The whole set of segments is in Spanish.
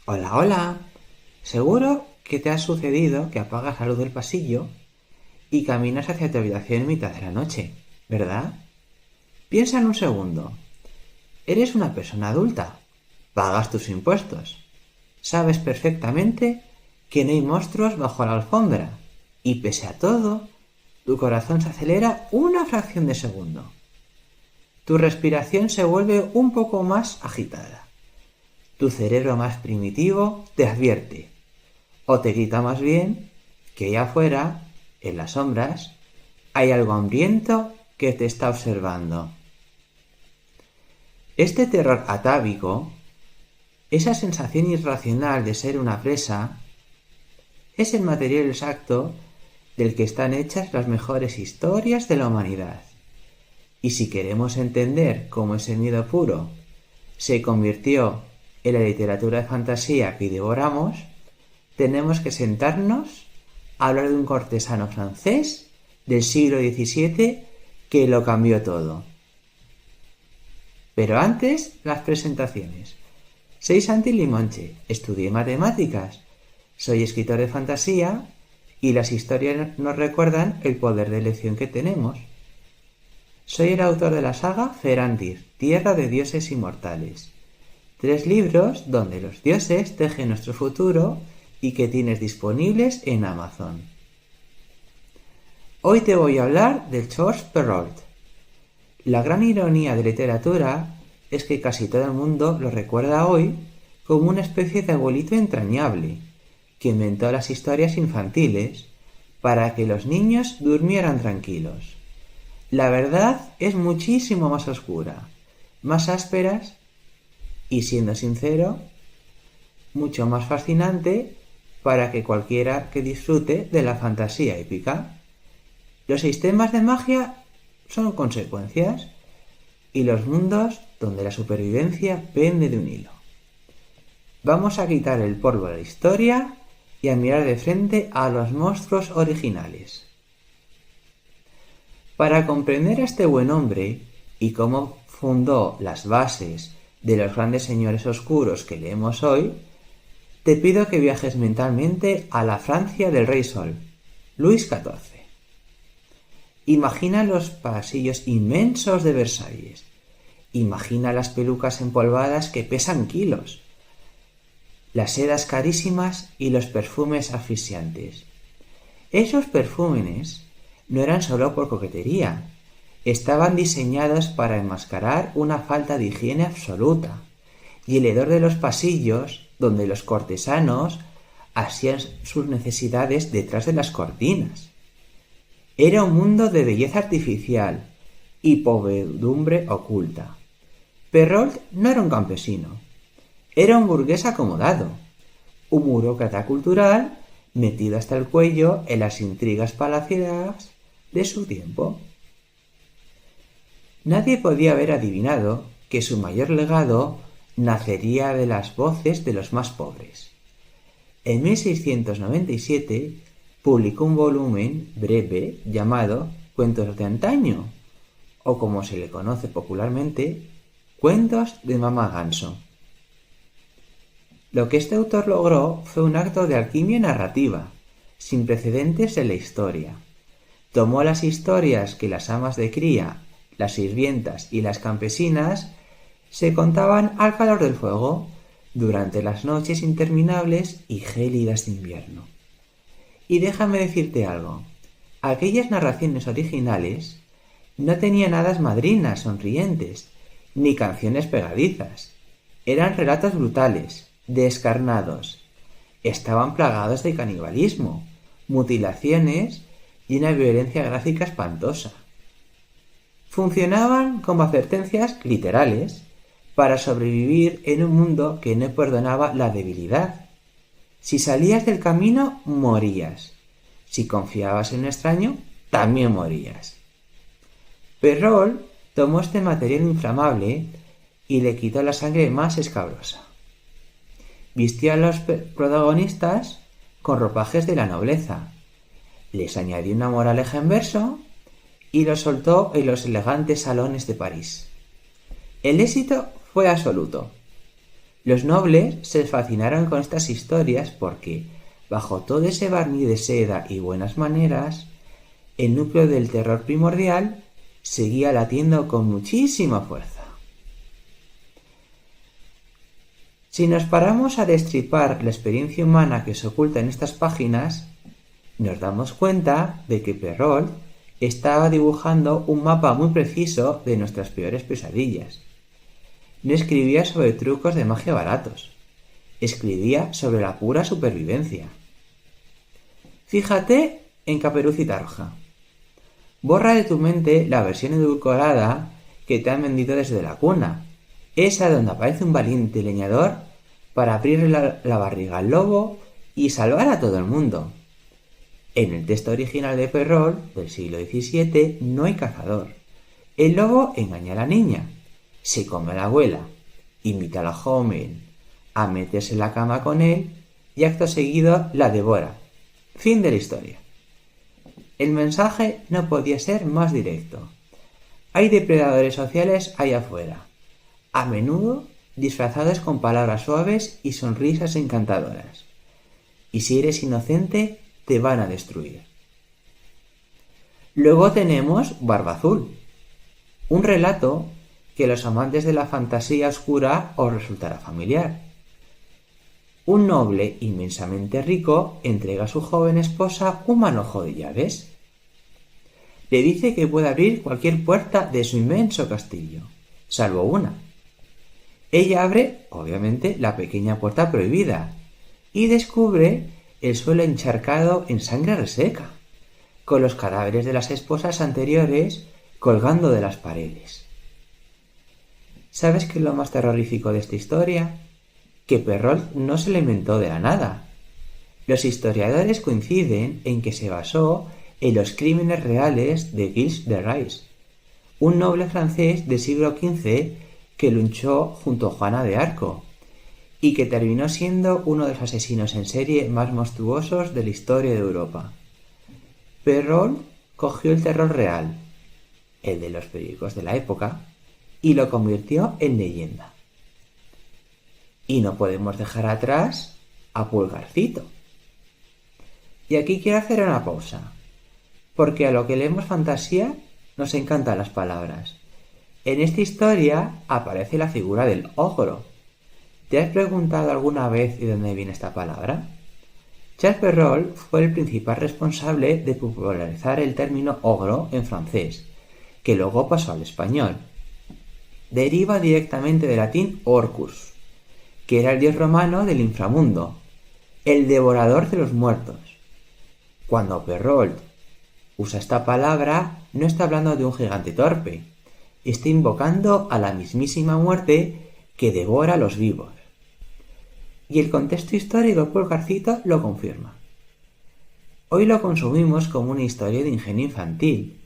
Hola, hola. Seguro que te ha sucedido que apagas la luz del pasillo y caminas hacia tu habitación en mitad de la noche, ¿verdad? Piensa en un segundo. Eres una persona adulta. Pagas tus impuestos. Sabes perfectamente que no hay monstruos bajo la alfombra. Y pese a todo, tu corazón se acelera una fracción de segundo. Tu respiración se vuelve un poco más agitada. Tu cerebro más primitivo te advierte, o te grita más bien, que allá afuera, en las sombras, hay algo hambriento que te está observando. Este terror atávico, esa sensación irracional de ser una presa, es el material exacto del que están hechas las mejores historias de la humanidad. Y si queremos entender cómo ese miedo puro se convirtió en la literatura de fantasía que devoramos, tenemos que sentarnos a hablar de un cortesano francés del siglo XVII que lo cambió todo. Pero antes, las presentaciones. Soy Santi Limonche, estudié matemáticas, soy escritor de fantasía y las historias nos recuerdan el poder de elección que tenemos. Soy el autor de la saga Ferandir, Tierra de Dioses Inmortales. 3 libros donde los dioses tejen nuestro futuro y que tienes disponibles en Amazon. Hoy te voy a hablar de Georges Perrault. La gran ironía de literatura es que casi todo el mundo lo recuerda hoy como una especie de abuelito entrañable, que inventó las historias infantiles para que los niños durmieran tranquilos. La verdad es muchísimo más oscura, más ásperas y, siendo sincero, mucho más fascinante para que cualquiera que disfrute de la fantasía épica. Los sistemas de magia son consecuencias y los mundos donde la supervivencia pende de un hilo. Vamos a quitar el polvo de la historia y a mirar de frente a los monstruos originales. Para comprender a este buen hombre y cómo fundó las bases de los grandes señores oscuros que leemos hoy, te pido que viajes mentalmente a la Francia del Rey Sol, Luis XIV. Imagina los pasillos inmensos de Versalles. Imagina las pelucas empolvadas que pesan kilos, las sedas carísimas y los perfumes asfixiantes. Esos perfumes no eran solo por coquetería, estaban diseñados para enmascarar una falta de higiene absoluta, y el hedor de los pasillos donde los cortesanos hacían sus necesidades detrás de las cortinas. Era un mundo de belleza artificial y podredumbre oculta. Perrault no era un campesino, era un burgués acomodado, un burócrata cultural metido hasta el cuello en las intrigas palaciegas de su tiempo. Nadie podía haber adivinado que su mayor legado nacería de las voces de los más pobres. En 1697 publicó un volumen breve llamado Cuentos de antaño, o como se le conoce popularmente, Cuentos de Mamá Ganso. Lo que este autor logró fue un acto de alquimia narrativa, sin precedentes en la historia. Tomó las historias que las amas de cría, las sirvientas y las campesinas se contaban al calor del fuego durante las noches interminables y gélidas de invierno. Y déjame decirte algo, aquellas narraciones originales no tenían hadas madrinas sonrientes, ni canciones pegadizas. Eran relatos brutales, descarnados. Estaban plagados de canibalismo, mutilaciones y una violencia gráfica espantosa. Funcionaban como advertencias literales para sobrevivir en un mundo que no perdonaba la debilidad. Si salías del camino, morías. Si confiabas en un extraño, también morías. Perrault tomó este material inflamable y le quitó la sangre más escabrosa. Vistió a los protagonistas con ropajes de la nobleza, les añadió una moraleja en verso y los soltó en los elegantes salones de París. El éxito fue absoluto. Los nobles se fascinaron con estas historias porque, bajo todo ese barniz de seda y buenas maneras, el núcleo del terror primordial seguía latiendo con muchísima fuerza. Si nos paramos a destripar la experiencia humana que se oculta en estas páginas, nos damos cuenta de que Perrault estaba dibujando un mapa muy preciso de nuestras peores pesadillas. No escribía sobre trucos de magia baratos, escribía sobre la pura supervivencia. Fíjate en Caperucita Roja. Borra de tu mente la versión edulcorada que te han vendido desde la cuna, esa donde aparece un valiente leñador para abrirle la barriga al lobo y salvar a todo el mundo. En el texto original de Perrault, del siglo XVII, no hay cazador. El lobo engaña a la niña, se come a la abuela, invita a la joven a meterse en la cama con él y acto seguido la devora. Fin de la historia. El mensaje no podía ser más directo. Hay depredadores sociales allá afuera, a menudo disfrazados con palabras suaves y sonrisas encantadoras. Y si eres inocente, te van a destruir. Luego tenemos Barba Azul, un relato que a los amantes de la fantasía oscura os resultará familiar. Un noble inmensamente rico entrega a su joven esposa un manojo de llaves. Le dice que puede abrir cualquier puerta de su inmenso castillo, salvo una. Ella abre, obviamente, la pequeña puerta prohibida y descubre el suelo encharcado en sangre reseca, con los cadáveres de las esposas anteriores colgando de las paredes. ¿Sabes qué es lo más terrorífico de esta historia? Que Perrault no se la inventó de la nada. Los historiadores coinciden en que se basó en los crímenes reales de Gilles de Rais, un noble francés del siglo XV que luchó junto a Juana de Arco y que terminó siendo uno de los asesinos en serie más monstruosos de la historia de Europa. Perrault cogió el terror real, el de los periódicos de la época, y lo convirtió en leyenda. Y no podemos dejar atrás a Pulgarcito. Y aquí quiero hacer una pausa, porque a lo que leemos fantasía nos encantan las palabras. En esta historia aparece la figura del ogro. ¿Te has preguntado alguna vez de dónde viene esta palabra? Charles Perrault fue el principal responsable de popularizar el término ogro en francés, que luego pasó al español. Deriva directamente del latín orcus, que era el dios romano del inframundo, el devorador de los muertos. Cuando Perrault usa esta palabra, no está hablando de un gigante torpe, está invocando a la mismísima muerte que devora a los vivos. Y el contexto histórico de Pulgarcito lo confirma. Hoy lo consumimos como una historia de ingenio infantil,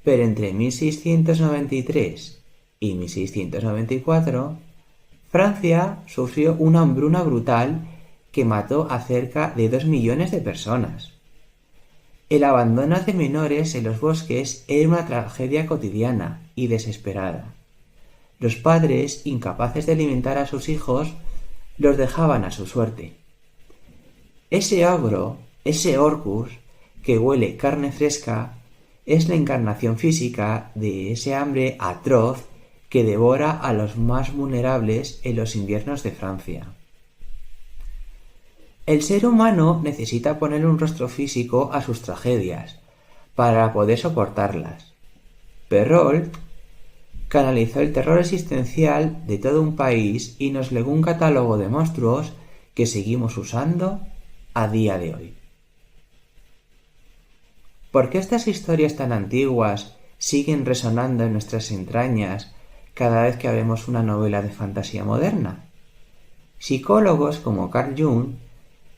pero entre 1693 y 1694, Francia sufrió una hambruna brutal que mató a cerca de 2 millones de personas. El abandono de menores en los bosques era una tragedia cotidiana y desesperada. Los padres, incapaces de alimentar a sus hijos, los dejaban a su suerte. Ese ogro, ese orcus, que huele carne fresca, es la encarnación física de ese hambre atroz que devora a los más vulnerables en los inviernos de Francia. El ser humano necesita poner un rostro físico a sus tragedias para poder soportarlas. Perrault canalizó el terror existencial de todo un país y nos legó un catálogo de monstruos que seguimos usando a día de hoy. ¿Por qué estas historias tan antiguas siguen resonando en nuestras entrañas cada vez que vemos una novela de fantasía moderna? Psicólogos como Carl Jung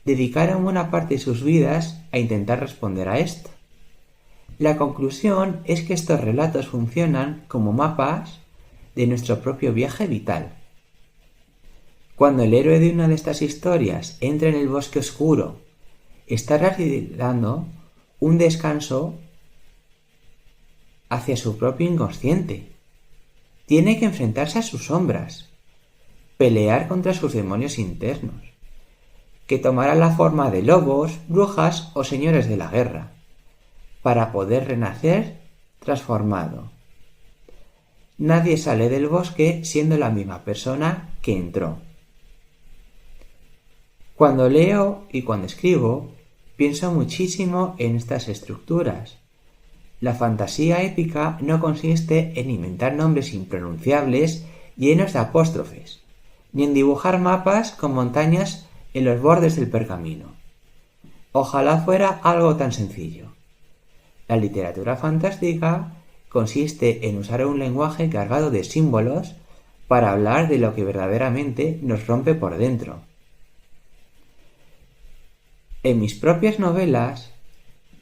dedicaron buena parte de sus vidas a intentar responder a esto. La conclusión es que estos relatos funcionan como mapas de nuestro propio viaje vital. Cuando el héroe de una de estas historias entra en el bosque oscuro, está realizando un descanso hacia su propio inconsciente. Tiene que enfrentarse a sus sombras, pelear contra sus demonios internos, que tomará la forma de lobos, brujas o señores de la guerra, para poder renacer transformado. Nadie sale del bosque siendo la misma persona que entró. Cuando leo y cuando escribo, pienso muchísimo en estas estructuras. La fantasía épica no consiste en inventar nombres impronunciables llenos de apóstrofes, ni en dibujar mapas con montañas en los bordes del pergamino. Ojalá fuera algo tan sencillo. La literatura fantástica consiste en usar un lenguaje cargado de símbolos para hablar de lo que verdaderamente nos rompe por dentro. En mis propias novelas,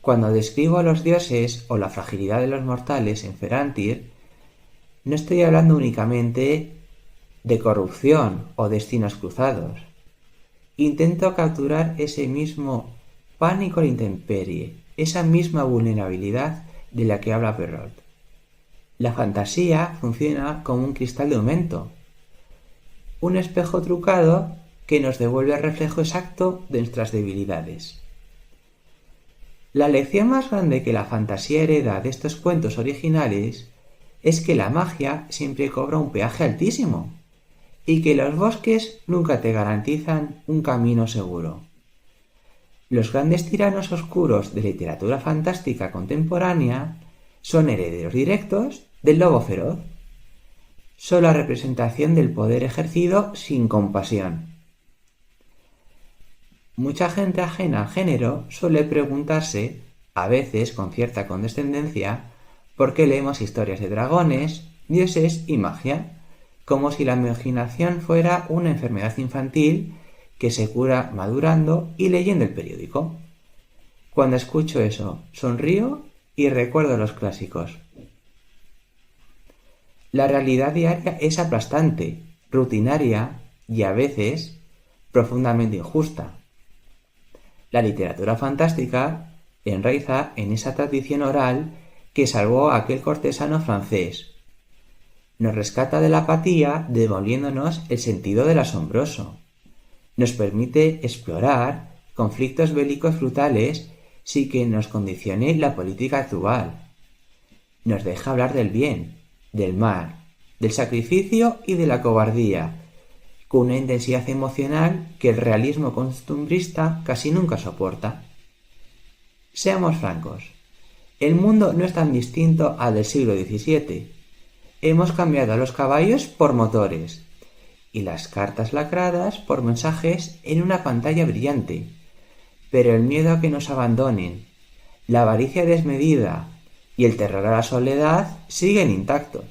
cuando describo a los dioses o la fragilidad de los mortales en Ferantir, no estoy hablando únicamente de corrupción o destinos cruzados. Intento capturar ese mismo pánico a la intemperie, esa misma vulnerabilidad de la que habla Perrault. La fantasía funciona como un cristal de aumento, un espejo trucado que nos devuelve el reflejo exacto de nuestras debilidades. La lección más grande que la fantasía hereda de estos cuentos originales es que la magia siempre cobra un peaje altísimo y que los bosques nunca te garantizan un camino seguro. Los grandes tiranos oscuros de literatura fantástica contemporánea son herederos directos del lobo feroz. Son la representación del poder ejercido sin compasión. Mucha gente ajena al género suele preguntarse, a veces con cierta condescendencia, por qué leemos historias de dragones, dioses y magia, como si la imaginación fuera una enfermedad infantil que se cura madurando y leyendo el periódico. Cuando escucho eso, sonrío y recuerdo los clásicos. La realidad diaria es aplastante, rutinaria y a veces profundamente injusta. La literatura fantástica enraiza en esa tradición oral que salvó a aquel cortesano francés. Nos rescata de la apatía devolviéndonos el sentido del asombroso. Nos permite explorar conflictos bélicos brutales sin que nos condicione la política actual. Nos deja hablar del bien, del mal, del sacrificio y de la cobardía, con una intensidad emocional que el realismo costumbrista casi nunca soporta. Seamos francos, el mundo no es tan distinto al del siglo XVII. Hemos cambiado a los caballos por motores y las cartas lacradas por mensajes en una pantalla brillante, pero el miedo a que nos abandonen, la avaricia desmedida y el terror a la soledad siguen intactos.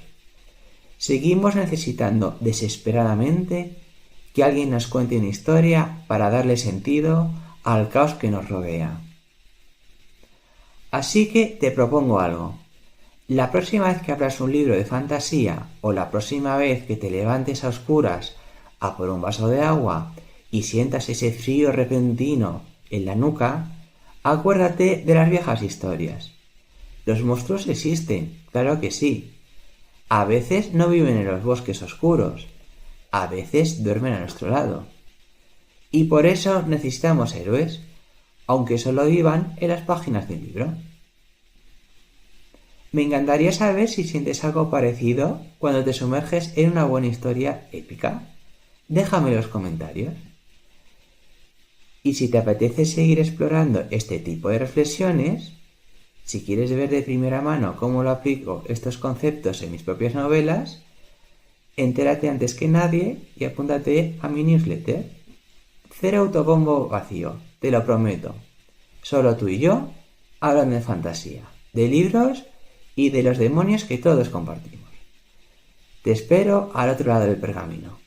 Seguimos necesitando desesperadamente que alguien nos cuente una historia para darle sentido al caos que nos rodea. Así que te propongo algo. La próxima vez que abras un libro de fantasía o la próxima vez que te levantes a oscuras a por un vaso de agua y sientas ese frío repentino en la nuca, acuérdate de las viejas historias. Los monstruos existen, claro que sí. A veces no viven en los bosques oscuros, a veces duermen a nuestro lado. Y por eso necesitamos héroes, aunque solo vivan en las páginas del libro. Me encantaría saber si sientes algo parecido cuando te sumerges en una buena historia épica. Déjame en los comentarios. Y si te apetece seguir explorando este tipo de reflexiones, si quieres ver de primera mano cómo lo aplico estos conceptos en mis propias novelas, entérate antes que nadie y apúntate a mi newsletter. Cero autobombo vacío, te lo prometo. Solo tú y yo hablando de fantasía, de libros y de los demonios que todos compartimos. Te espero al otro lado del pergamino.